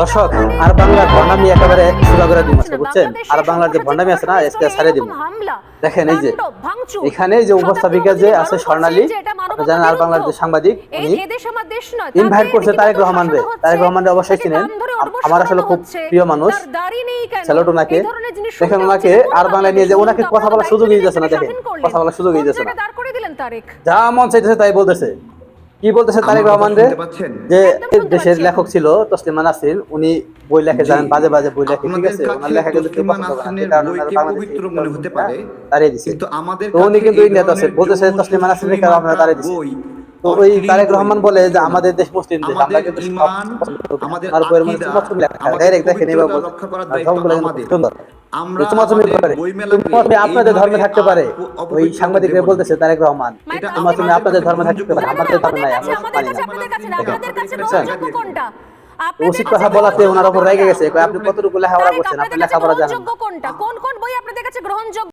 দর্শক, আর বাংলার ভণ্ডামি একেবারে সুরা করে দিব, বুঝছেন? আর বাংলার যে ভণ্ডামি আছে না, আজকে ছাড়িয়ে দিব। দেখেন এই যে এখানে যে উপস্থাপিকা যে আছে স্বর্ণালী, আপনি জানেন আর বাংলার যে সাংবাদিক, উনি ইনভাইট করছে তারেক রহমান রে। তারেক রহমান রে অবশ্যই চিনেন, আমার আসলে খুব প্রিয় মানুষ, স্যালুট ওনাকে। দেখেন ওনাকে আর বাংলায় নিয়ে যে ওনাকে কথা বলার সুযোগই দিতেছে না। দেখেন কথা বলার সুযোগই দিতেছে না, যা মন চাইতেছে তাই বলতেছে। কি বলতেছে তারেক রহমান রে, যে দেশের লেখক ছিল তসলিমা নাসরিন, উনি বই লেখে, জানেন, বাজে বাজে বই লেখে, ঠিক আছে? ওনার লেখা কিন্তু কেউ পছন্দ করে না, কারণ ওনার বাংলাদেশে মনে হতে পারে তাড়িয়ে দিছে। তো উনি কিন্তু ইন্ডিয়াতে আছে, বলতেছে তসলিমা নাসরিন কে আপনারা তাড়িয়ে দিছে। তো ওই তারেক রহমান বলে যে আমাদের দেশ মুসলিম দেশ, আমরা কিন্তু আর বইয়ের মধ্যে চুমাচুমি লেখা, ডাইরেক্ট দেখেন এবার বলতে সবগুলো কিন্তু সুন্দর চুমাচুমি করে। চুমাচুমি আপনাদের ধর্মে থাকতে পারে, ওই সাংবাদিকরা বলতেছে তারেক রহমান, চুমাচুমি আপনাদের ধর্মে থাকতে পারে, আমাদের ধর্মে নাই, আমরা মানি না। উচিত কথা বলাতে ওনার উপর রেগে গেছে, আপনি কতটুকু লেখাপড়া করছেন, আপনি লেখাপড়া জানেন না। কোন কোন বই আপনাদের কাছে গ্রহণযোগ্য?